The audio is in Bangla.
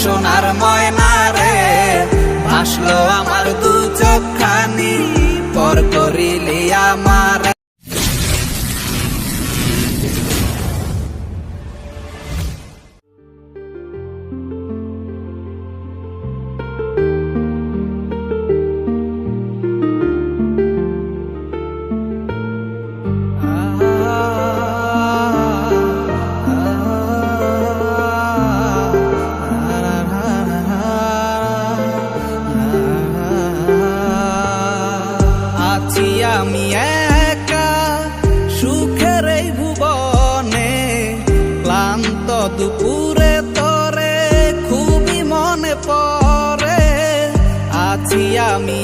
সোনার ময়না রে, ভাসলো আমার দু চোখখানি, পর করিলি আমার। আছি আমি একা সুখের এই ভুবনে, ক্লান্ত দুপুরে তরে খুবই মনে পড়ে। আছি আমি